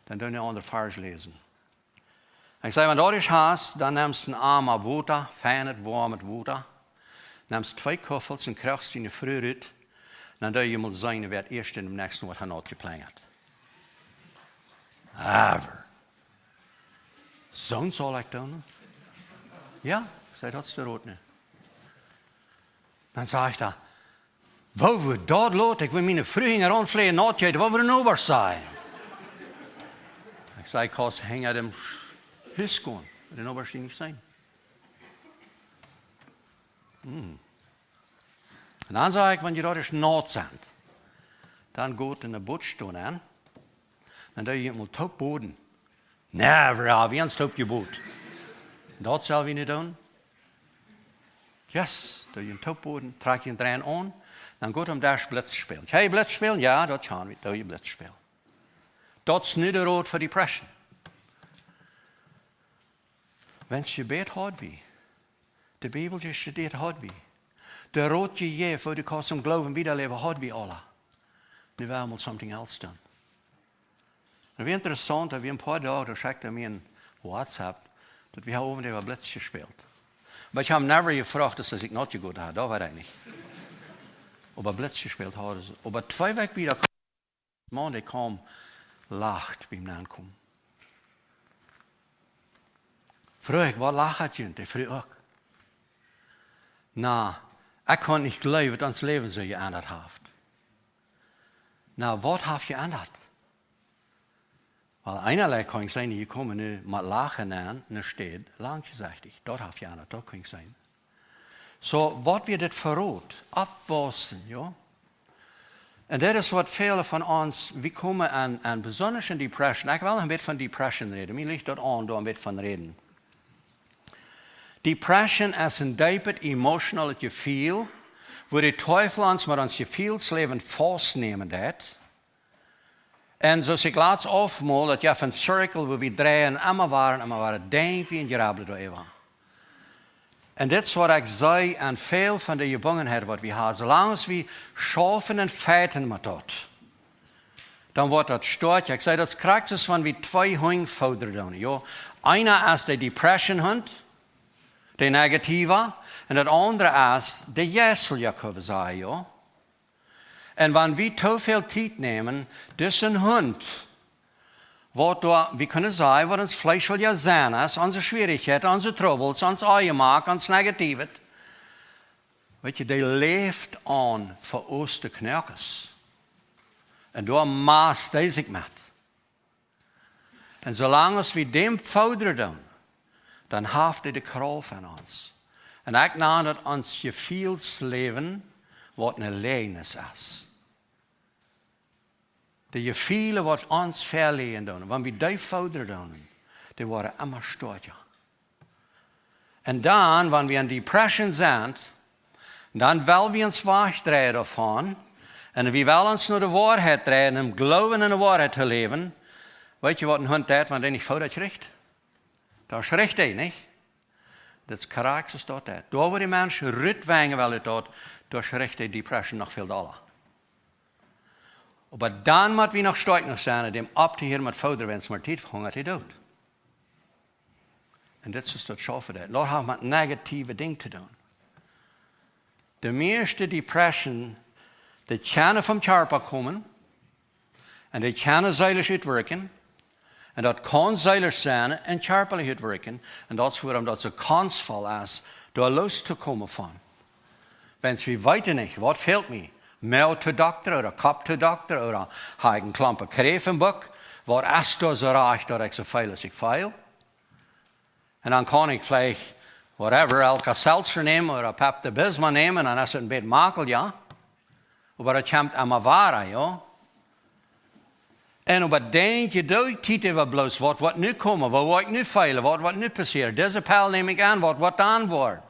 [SPEAKER 1] Dann dürfen wir andere Vers lesen. Ich sage, wenn du das hast, dann nimmst du einen Arm ab Wasser, feines, warmes Wasser, nimmst 2 Köffels und kriegst die in die Früh rüt, dann darf ich mal sagen, wer erst in dem nächsten was er noch geplant. Aber, so soll ich tun? Ja, sei das der Rot nicht. Dann sage ich da, wo wir dort los, ich will meine Frühlinge ranfliegen, nachgehen, wo wir in Ober sein. Ich sage, kannst hängen dem Hüss gehen, den Oberste nicht sein. Und dann sage ich, wenn die dort Not sind, dann geht in der Bootstunde an, dann darf ich mal Taubboden. Never, wie ein Taubgebot. Das soll ich nicht tun. Yes, da ich einen Taubboden, trage ich ihn dran an, dann geht das Blitz spielen. Kann ich Blitz spielen? Ja, das kann ich, da ich Blitz spielen. Das ist nicht der Rot für Depression. Wenn es Gebet hat wie, die Bibel studiert hat wie, der Rot je für die Kost und Glauben wiederleben hat wie alle. Nu werden wir something else tun. Und wie interessant, dass wir ein paar Tage, da schickt er mir ein WhatsApp, dass wir oben über Blitz gespielt. Aber ich habe never gefragt, dass ich nicht gut habe, da war ich nicht. Aber Blitz gespielt hat. Aber 2 Wochen wieder, Mann, der kam, lacht beim Ankommen. Früher, was lacht ihr? Der früher auch. Na, ich kann nicht glauben, dass das Leben so geändert hat. Na, was hat geändert? Weil einerlei kann ich sein, die kommen mit Lachen an, und da steht, lang gesagt, dort hat geändert, dort kann ich sein. So wat wir dit verrood, abwassen, ja. En dat is wat vele van ons, we komen aan besonders in depression. Ik wil een beetje van depression reden. Mij ligt dat aan door een beetje van reden. Depression is een diepe emotional dat je voelt, waar de teufel ons met ons gevoelsleven vastnemen dat. En zoals ik laatst afmaal, dat je van een cirkel waar we draaien, allemaal waren, denk wie een grabbel door even. En dit is wat ik zei aan veel van de gebongenheden wat we hebben. Zolang we schaffen en feiten met dat, dan wordt dat stort. Ik zei, dat krijgt is van we twee hangfouderen doen. Ja. Einer is de depression hund, de negatieve, en het andere is de jessel, je kan zeggen. Ja. En wanneer we te veel tijd nemen, dus een hund, waardoor we kunnen zeggen, wat ons vlees wil ja zijn is, onze schwierigheden, onze troubles, ons eienmaak, ons negatieve. Weet je, die leeft aan voor ons de knurkers. En daar maast hij zich met. En zolang als we dem fouderen doen, dan heeft hij de kraal van ons. En ik naam dat ons gevoelsleven wat een leidnis is. De gevoelen wat ons verleden doen, wanneer we die fouderen doen, die worden immer stort. En dan, wanneer we in depression zijn, dan willen we ons wegdraaien daarvan. En we willen ons naar de waarheid draaien en geloven in de waarheid te leven. Weet je wat een hond deed, want hij niet fout schrikt? Dat schrikt hij niet. Dat is karakter staat dat. Daar waar die mensen rutwengen wel uit, daar schrikt hij depression nog veel dollar. Maar dan moet we nog sterk zijn en dem op te hier met fouderen wens maar tijd hongert hij dood. En dit is dat schaffen dat. Dat heeft met negatieve dingen te doen. De meeste depression, die kunnen van Charpa komen. En die kunnen zeilers uitwerken. En dat kan zeilers zijn en Charpa uitwerken. En dat is waarom dat zo kansvol is, daar los te komen van. Wens we weten niet, wat fehlt me? Mail to dokter, oder kop to dokter, oder heb ik een klampe krevenboek. Wat is er zo recht dat ik zo veel als ik veel? En dan kan ik vielleicht, whatever, elke seltzer nemen, oder Pep de Bisma nemen, en dan is het een beetje makel, ja. Maar dat komt aan waar, ja. En op het denk je, doe tijd even bloos, wat nu komen, wat ik nu feilen, wat nu passeren. Deze pijl neem ik aan, wat dan wordt.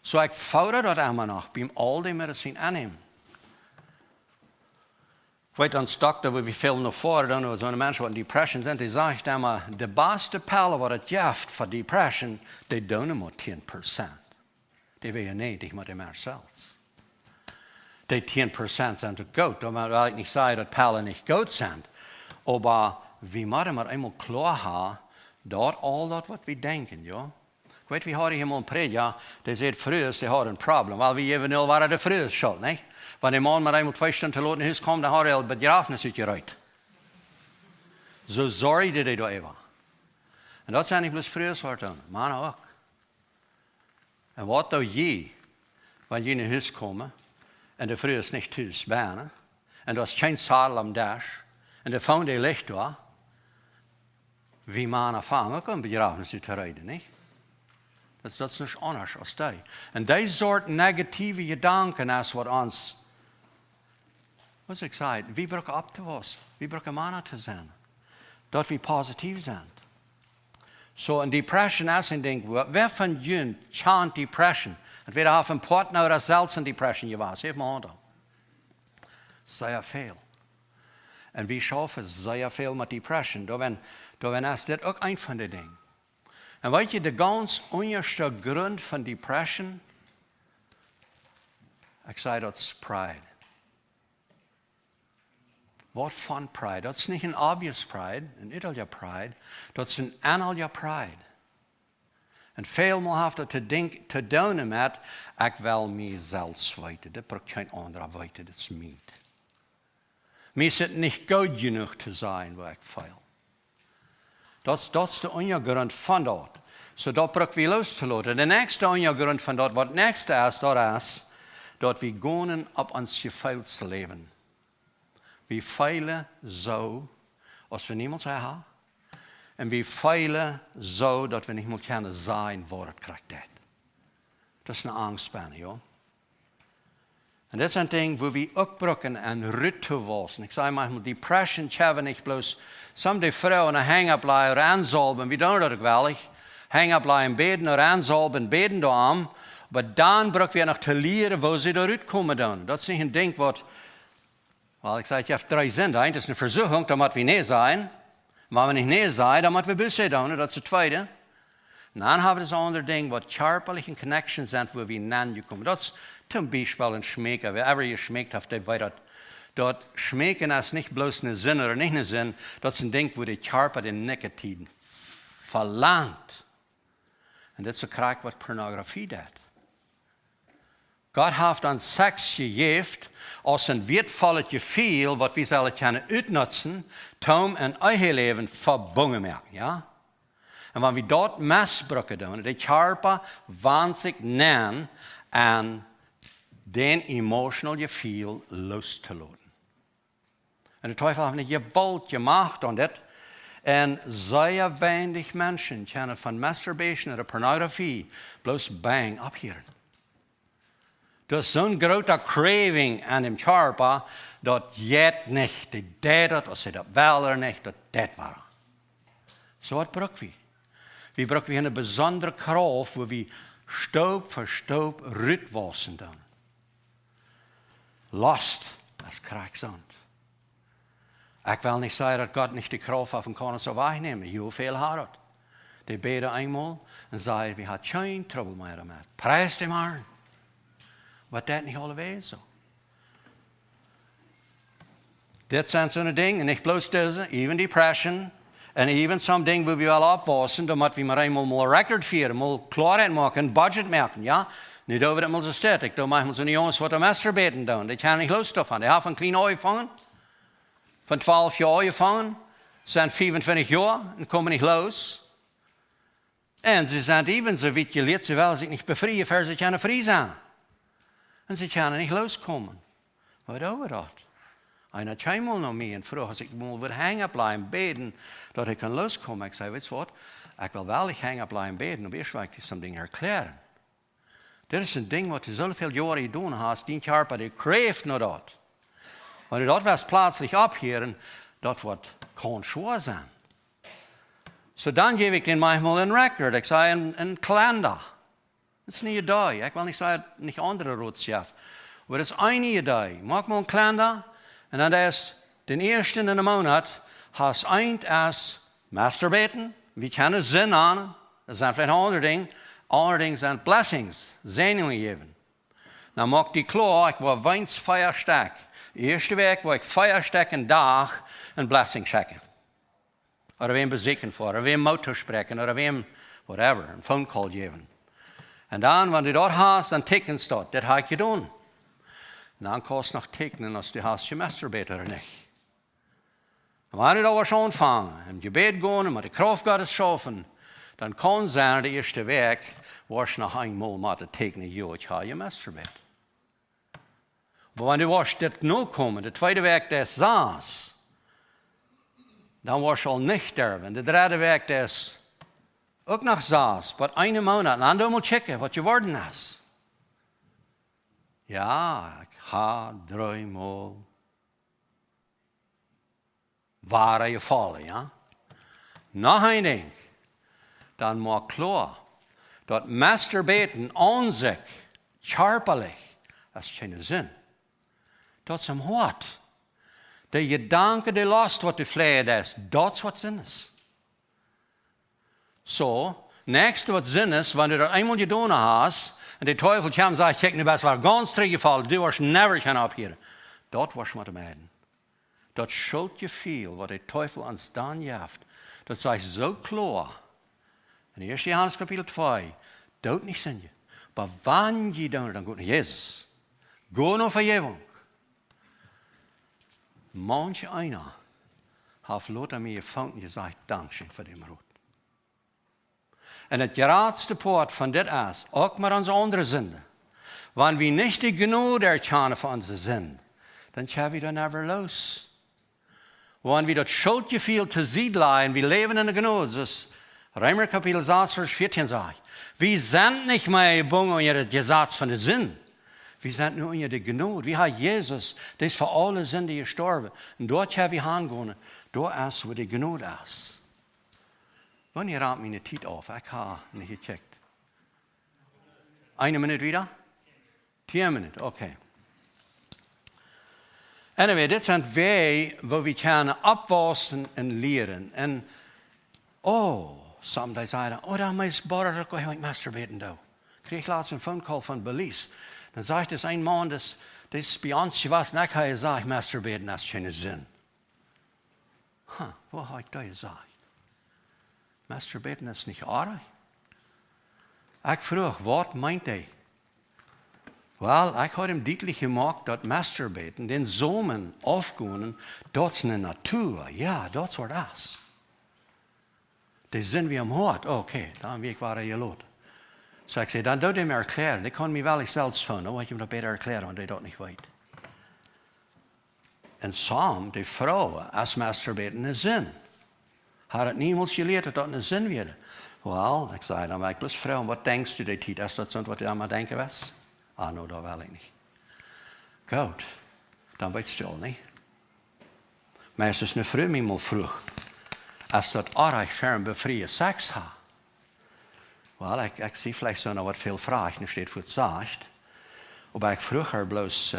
[SPEAKER 1] Zo ik vouder dat allemaal nog, bij al die medicijn aannemen. Ik weet een stok dat we veel naar voren doen, over zo'n mensen wat depression zijn, die zegt allemaal, de beste pijlen wat het geeft voor depression, die doen maar 10%. Die wil je niet met de mensen zelfs. Die 10% zijn te goed. Dan wil ik niet zeggen dat pijlen niet goed zijn. Maar we moeten maar eenmaal klaar hebben, dat al dat wat we denken, ja. Ik weet, we hadden hier een predja, die zei, vroeger, die had een probleem. Wel, we even nul waren de vroeger schuld, niet? Wanneer die man met eenmaal 2 stunden te laat in huis kwam, dan had hij al het begrafenis uitgeruid. Zo zorgde hij daar even. En dat zijn niet plus vroeger soort doen, mannen ook. En wat doe je, wanneer je in huis komt, en de vrouw is niet thuis bijna, en er is geen zadel am dash, en de vrouw die ligt daar, wie mannen vangen ook een begrafenis uitgeruid, niet? Dat is niet anders als die. En die soort negatieve gedanken is wat ons, wat ik zei, we broeken op te was, we broeken mannen te zijn. Dat we positief zijn. Zo een depression is een ding, wer van jullie chant depression? Het werd af een port nou dat zelfs een depression je was, heeft mijn hand op. Zeer veel. En we schaffen zeer veel met depression. Daarom is dit ook een van de dingen. En weet je, de ganz onderste grond van depression, ik zei dat is pride. Wat van pride? Dat is niet een obvious pride, een iedere pride. Dat is een aantal pride. En veelmaal heeft dat te doen met, ik wil mezelf weten. Dat braucht geen ander weten, dat is niet. Mij is het niet goed genoeg te zijn waar ik veel. Dat is de ondergrond van dat. So dat braucht we los te laten. De nächste ondergrond van dat, wat nächste is, dat is, dat we gaan op ons gevoelsleven. We feilen zo, als we niemand zeggen. En we feilen zo, dat we niet meer kunnen zijn waar het krijgt. Das ist eine Angstspanne, ja. Und das ist ein Ding, wo wir aufbrücken und rüttelwolsen. Ich sage manchmal, Depression haben nicht bloß, some die Frauen hängen bleiben oder ansalben, wir tun das gewaltig, hängen bleiben, beten oder ansalben, beten da am, aber dann brauchen wir noch zu lernen, wo sie da rauskommen dann. Das ist nicht ein Ding, was, weil ich sage, ich habe 3 Sinn, das ist eine Versuchung, da müssen wir nicht sein. Wenn wir nicht nicht sein, dann müssen wir Busse tun, das ist das Zweite. Und dann haben wir das andere Ding, was körperliche Connections sind, wo wir ineinander kommen. Das ist zum Beispiel ein Schmecken. Wer ihr schmeckt, habt ihr weiter. Dort Schmecken ist nicht bloß eine Sinn oder nicht eine Sinn. Das ist ein Ding, wo der Körper den Nicotine verlangt. Und das ist so krank, was Pornografie tut. Gott hat uns Sex gegeben, als ein wertvolles Gefühl, was wir sollen können ausnutzen, um ein euer Leben verbunden machen. Ja? Und wenn wir dort missbrauchen tun, der Körper wandt sich nähen an den emotional Gefühl loszulassen. Und der Teufel hat nicht gewollt gemacht und das. Und sehr wenig Menschen können von Masturbation oder Pornografie bloß bang abhören. Das ist so ein großer Craving an dem Körper, das jetzt nicht, das oder sie das will oder nicht, das war. So was brauchen wir. Wir brauchen eine besondere Kraft, wo wir Staub für Staub rütwassen tun. Lust, das kriegt Sand. Ich will nicht sagen, dass Gott nicht die Kraft auf den Korn so wegnehmen. Wie viel hat er? Die beten einmal und sagen, wir haben kein Trouble mehr damit. Preis dem Herrn. Aber das nicht alle so. Das sind so eine Dinge, nicht bloß diese, even Depression, und even some Dinge, wo wir alle abwassen, da müssen wir mal einmal Record führen, mal Klarheit machen, Budget machen, ja. Nicht over das mal so stetig, da machen wir so eine Jungs, die masturbieren tun, die können nicht los davon. Die haben ein kleines angefangen, von 12 Jahren angefangen, sind 25 Jahre und kommen nicht los. Und sie sind ebenso weit gelehrt, sie wollen sich nicht befreien, für sie können frei sein. Und sie können nicht loskommen. Was over das? Einer hat einmal noch mehr und fragt, als ich mal wieder hängen bleiben, beten, dass ich loskommen kann. Ich sage, weißt du was? Ich will wirklich hängen bleiben, beten, und ich will dir so ein Ding erklären. Das ist ein Ding, was du so viele Jahre getan hast, dein Körper, der kräft noch dort. Wenn du dort was plötzlich abhören, das kann schwer sein. So dann gebe ich dir manchmal einen Record, ich sage einen Kalender. Das ist nicht da. Ich will nicht sagen, nicht andere Rotschaf. Aber das ist eine Idee. Mach mal einen Kalender. Und dann ist den ersten in einem Monat, hast du ein als Masturbieren. Wir kennen Sinn an. Das sind vielleicht andere Dinge. Andere Dinge sind Blessings. Segnungen geben. Dann mach die klar, ich will weins Feiersteck. Erste Weg, wo ich Feiersteck einen Tag ein Blessing checken. Oder wem besiegen vor, oder wem Motor sprechen, oder wem, whatever, ein Phone Call geben. Und dann, wenn du dort hast, dann tickst du das habe ich getan. Und dann kannst du noch ticken, ob du hast gemasturbiert oder nicht. Und wenn du da was anfangen, im Gebet gehen und mit der Kraft Gottes schaffen, dann kann sein, der erste Weg, was noch einmal mit ticken, ja, ich habe gemasturbiert. Aber wenn du was das noch kommen, der zweite Weg, der saß, dann warst du nicht sterben. Der dritte Weg, der ist auch noch saß, aber einen Monat, und dann mal checken, was geworden ist. Ja, ich habe 3 Mal wahre gefallen, ja. Noch ein Ding, dann mal klar, dass Masturbieren an sich, körperlich, das ist keinen Sinn. Das ist am Hort. Der Gedanke, der Lust, was du flehen ist, das ist was Sinn ist. So, nächste was Sinn ist, wenn du das einmal getan hast, und der Teufel kommt und sagt, check nicht, was war ganz zurückgefallen, du wirst never abhören. Das wirst du mit dem. Das Schuldgefühl, was der Teufel uns dann gibt, das sagt so klar. In 1. Johannes Kapitel 2, dort nicht sind. Aber wann je dann geht nach Jesus. Go nach Vergebung. Manch einer hat Lothar mir gefunden und gesagt, Dankeschön für den Rot. Und das geradste Port von das ist, auch mit unseren anderen Sünden. Wenn wir nicht die Gnade erkennen für unsere Sünden, dann können wir dann never los. Wenn wir das Schuldgefühl zu siedeln, wir leben in der Gnade, das Römer Kapitel 6, Vers 14 sagt, wir sind nicht mehr gebunden unter das Gesetz von der Sinn. Wir sind nur unter der Gnade. Wie hat Jesus, das für alle Sünde gestorben. Und dort haben wir hingehen, dort ist, wo die Gnade ist. Wann ihr raumt meine Zeit auf? Ich habe nicht gecheckt. 1 Minute wieder? 10 Minuten, okay. Anyway, dit sind Wege, wo wir können abwachsen und lernen. Und, some die sagen, da muss ich bara masturbieren da. Krieg ich laatst einen Phone Call von Belize. Dann sagt es ein Mann, das bei uns was, und ich habe gesagt, masturbieren ist keinen Sinn. Wo habe ich das gesagt? Masturbieren ist nicht arg. Ich frage, was meint er? Well, ich habe ihm deutlich gemacht, dass Masturbieren, den Zomen aufgehen, das ist eine Natur. Ja, das war das. Das sind wir am Hort. Okay, dann wie ich war gelot. So ich sage, dann darf ich mir erklären. Ich kann mir wel selbst finden, aber ich ihm das besser erklären, und ich das nicht weiß. Und Psalm, die Frau, als Masturbieren einen Sinn. Hat es niemals gelehrt, dass das einen Sinn wäre. Well, ich sage, dann war ich bloß Frau, was denkst du, die Zeit? Ist das so, was du einmal denken was? No, das will ich nicht. Gut, dann wird es still, nicht? Maar es ist eine Frau, mal früh, als das arg fern befreie Sex hat. Well, ich sehe vielleicht so noch was viel Fragen, nicht steht, was sagt. Aber ich früher bloß,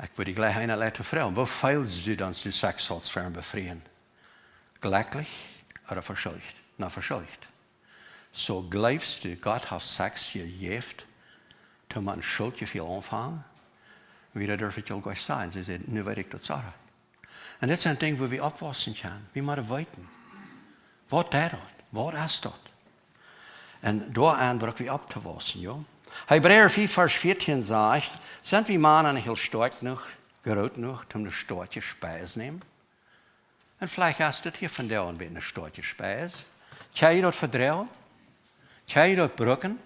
[SPEAKER 1] ich würde gleich eine Leute fragen, wo feilst du, dass du Sex hast fern befreien? Glücklich oder verschuldigt? Na, verschuldigt. So glaubst du, Gott hat Sex gegeben, toen man schuld je veel aanvangen, wieder durf ich gleich sein. Sie sagen, nu weet ich das sagen. Und das ist ein Ding, wo wir abwaschen können. Wir müssen weiten. Was ist das? Was ist das? Und da anbrücken wir abzuwaschen, ja. Hebräer 4, Vers 14 sagt, sind wir Männer nicht stark genug, groß genug, um eine starke Speise nehmen? Und vielleicht hast du hier von der ein bisschen eine starke Speise. Kann je das vertrauen? Kann je das brücken?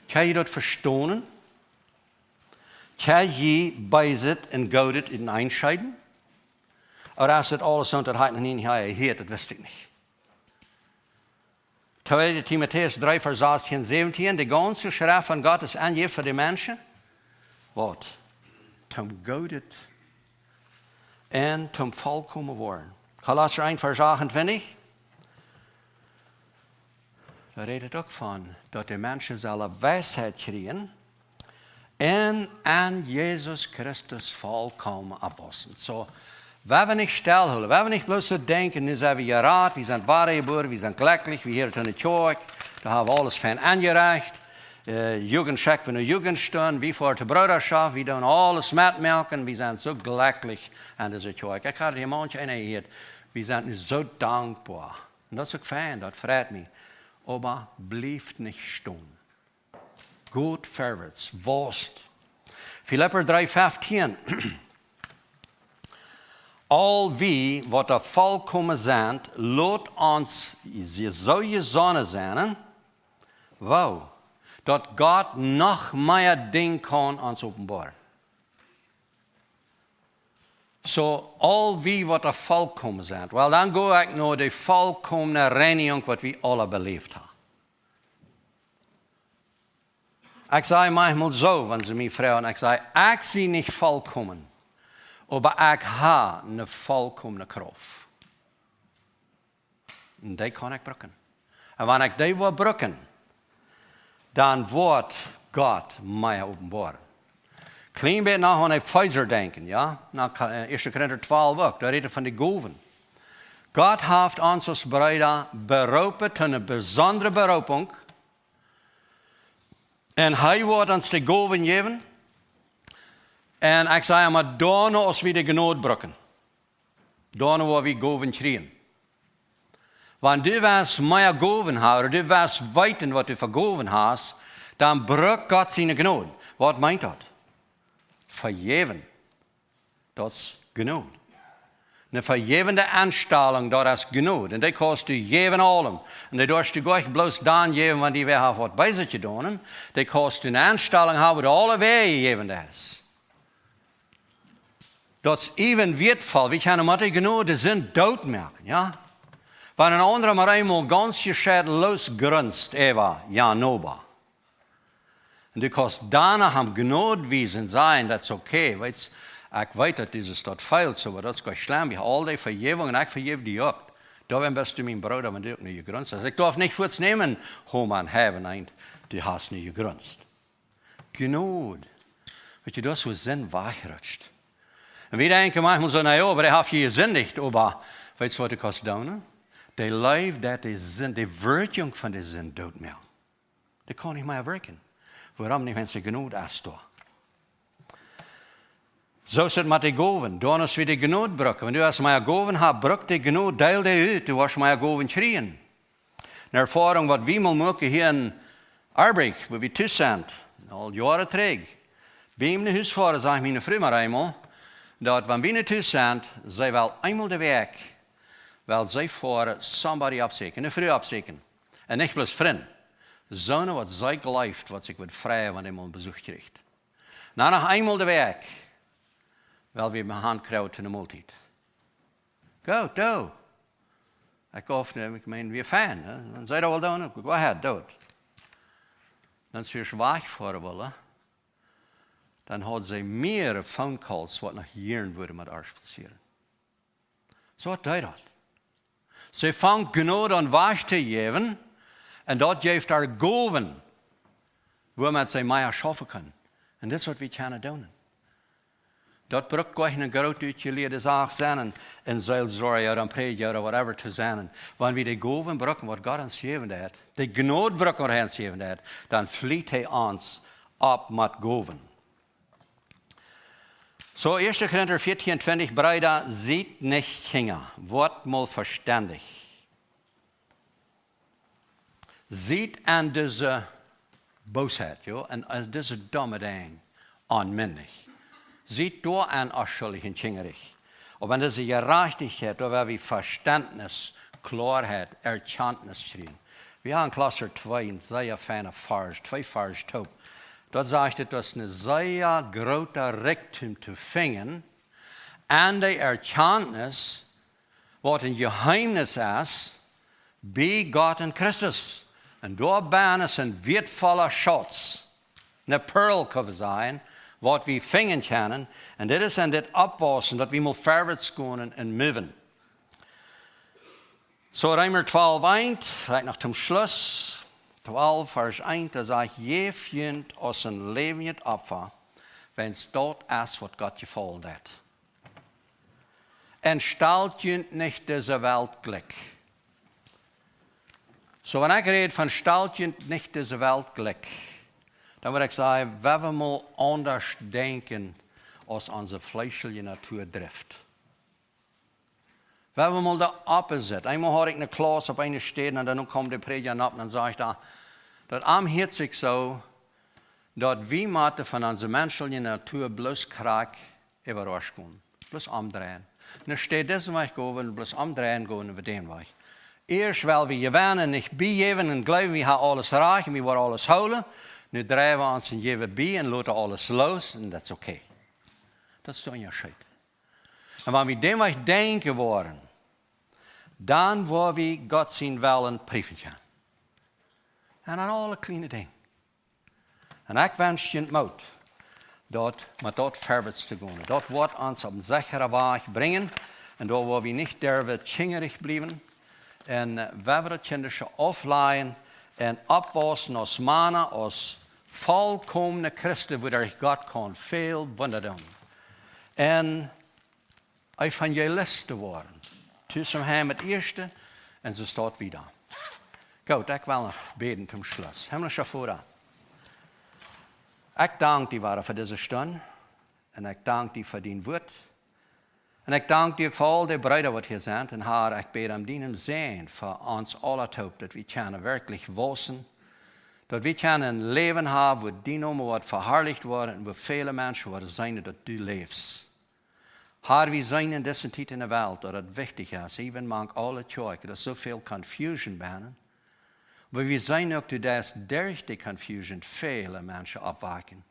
[SPEAKER 1] Kan je dat verstonen? Kan je bij zit en goudet in einscheiden? Oder ist das alles so, das hat noch nie gehört, das wüsste ich nicht. 2. Timotheus 3, Vers 16, 17, die ganze Schrift von Gott ist angegeben für die Menschen. Was? Zum goudet und zum vollkommen worden. Kolosser 1, Vers 28. Da redet ook van dat de mensen zullen wijsheid krijgen en aan Jesus Christus volkomen afwassen. So, wenn wir nicht stillhouden, wenn wir nicht bloß so denken, nu zijn we geraad, wir sind wahre geboren, wir sind glücklich, wir hier in der Kirche, da haben wir alles fein angereicht, Jugendcheck, wenn wir Jugendstunden, wie vor der Bruderschaft, wir tun alles mitmerken, wir sind so glücklich an dieser Kirche. Ich hatte hier manche gehört, wir sind so dankbar. Und das ist auch fein, das freut mich. Aber blieft nicht stehen. Gut vorwärts, wost. Philipper 3,15. All wie, wat er vollkommen sind, lot ons so gesonnen zijn, wo, dat Gott noch mehr Ding kann uns offenbaren. So, all wie, wat er vollkommen sind. Well, dann gehe ich nur die vollkommene Reinigung, was wir alle belebt haben. Ich sage manchmal so, wenn sie mich fragen, ich sage, ich bin nicht vollkommen, aber ich habe eine vollkommene Kraft. Und die kann ich brücken. Und wenn ich die will brücken, dann wird Gott mir offenbaren. Klein beetje nach an Epheser denken, ja? Nach 1. Korinther 12 ook, da redet von den Gaven. Gott hat uns als Brüder berufen zu einer besonderen Berufung. Und er wird uns die Gaven geben. Und ich sage immer, da noch als wir die Gnade brücken. Da noch, wo wir Gaven kriegen. Wenn du was mehr Gaven hast, oder du was weiten, was du für Gaven hast, dann brückt Gott seine Gnade. Was meint das? Vergeben. Das ist Gnade. Eine vergebende Anstellung, das ist Gnade. Und die kannst du geben allem. Und die darfst du gleich bloß dann geben, wenn die wer hat was bei sich getan. Die kannst du eine Anstellung haben, wo du alle Wege gegeben hast. Das ist eben wertvoll. Wir können mit der Gnade sind Tod merken, ja. Wenn een andere maar eenmaal ganz gescheit losgrunst, Eva, ja, noba. En du kannst daarna hem genoodwezen zijn, dat is oké. Weet je, ik weet dat deze stad feilt, maar dat is geen schlimm. Ik heb al die vergeving en ik vergeef die ook. Daarom bist du mijn broeder, maar du ook niet gegrunst. Dus ik darf niet voorts nemen, hoe man hebben eind, du hast niet gegrunst. Genood. Weet je, dat is hoe zin wegrutscht. En we denken manchmal zo, nou ja, maar hij heeft je gezündigd. Maar weet je wat ik kost doen? Die leef dat die zin, die werking van die zin doet meer. Dat kan niet meer werken. Waarom niet mensen genoeg aanstaan? Zo is het met die goven. Dan is weer die genoeg brukken. Want als je maar goven hebt, bruk die genoeg, deel die uit. Du hast maar goven schreien. Een ervaring wat we maken hier in Arbeek, waar we thuis zijn, al jaren terug. Bij mijn huisvader zei mijn vrouw maar eenmaal, dat wanneer we thuis zijn, zij wel eenmaal de week, wel zij voor somebody opzoeken, een vrouw opzoeken. En niet plus vriend. Zonen wat zij geleefd, wat ik wat vrij van iemand bezoek kreeg. Na nog eenmaal de week, wel weer mijn hand krijgen in de maaltijd. Go, do. Ik meen, weer fijn. Dan zei dat wel doen, go ahead, do it. Dan is je weg voor willen. Dan had ze meer phone calls wat nog jaren worden met haar spaceren. Zo wat deed dat. Ze vangt genoeg aan weg te geven. En dat geeft haar goven. Waar men ze meer schaffen kan. En dat is wat we kunnen doen. Dat brukt gewoon een groot uitgeleerde zaak zijn. En zeilzorg of preek of whatever te zijn. Wanneer we de goven brukken wat God ons gegeven heeft. De genood brukken wat hij ons gegeven heeft. Dan vliegt hij ons op met goven. So, 1. Korinther 14:20, Brüder, seid nicht Kinder, wort mal verständig. Seid an diese Bosheit, jo, en an diese domme Ding onmündig. Seid da an afschuldig en kingerig. Und an diese Gerechtigkeit, da wir Verständnis, Klarheit, Erkenntnis schreien. Wir haben Klasse 2, ein sehr feiner Vers, 2 Vers taub. Dat zegt het, dat is een zeer grote richting te vinden. En de erkenntnis, wat een geheimnis is, bij God en Christus. En daarbij is een wertvolle schatz, een pearl kan zijn, wat we vinden kunnen. En dit is in dit opwassen, dat we moeten voorwaarts gaan en moven. So, Römer 12:1, vielleicht noch zum Schluss. 12, vers 1, da sagt, je vindt als een levend Opfer, wenn es dort ist, wat Gott gefallen hat. En stelt je nicht deze Welt Glück. So, wenn ich rede von stelt je nicht deze Welt Glück, dann würde ich sagen, wenn wir mal anders denken, als unsere fleischliche Natur trifft. Wenn wir mal der Opposite. Einmal hatte ich eine Klasse auf einer stehen und dann kommt der Prediger ab und dann sage ich da, dat am heet zich zo, dat we moeten van onze menselijke natuur bloos kraak überrascht gaan. Bloos omdraaien. Nu steht deze weg gaan, bloos omdraaien gaan en we den weg. Eerst wel we gewinnen en niet bijgeven en geloven we hebben alles recht en we worden alles houden. Nu draaien we ons en geven bij en laten alles los en dat is oké. Dat is de onderscheid. En wanneer we den weg denken worden, dan worden we God zijn willen prüfen gaan. En aan alle kleine dingen. En ik wens je het moed, dat met dat voorwaarts te gaan. Dat wordt ons op een zekere weg brengen. En daar waar we niet durven kingerig blijven. En we we het Kindische afleiden en opwassen als mannen, als volkomene Christen, waar God kan veel wonder doen. En evangelist te worden. Tussen hem het eerste en ze staat weer. Goed, ik wil nog beden zum Schluss. Himmlischer Vater, ik dank die voor deze stunde. En ik dank die voor die woord. En ik dank die voor al die bruiden wat hier zijn. En Heer, ik bid om dienen zijn voor ons alle hoop, dat we kunnen werkelijk wassen. Dat we kunnen een leven hebben, waar die noemen wat verherrlicht wordt. En waar vele mensen worden zijn dat du leeft. Heer, we zijn in deze tijd in de wereld, dat het wichtig is. Even mank alle tjoek, dat er zoveel confusion bijna. Maar we zijn ook dat door die confusion vele mensen opwaken.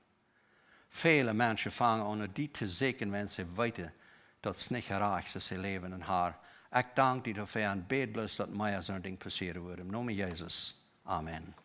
[SPEAKER 1] Vele mensen vangen aan die te zeker, wenn ze weten dat het niet gerecht is, ze leven in haar. Ik dank u daarvoor en bid bloos dat mij zo'n ding passeren wordt. Im Namen Jezus. Amen.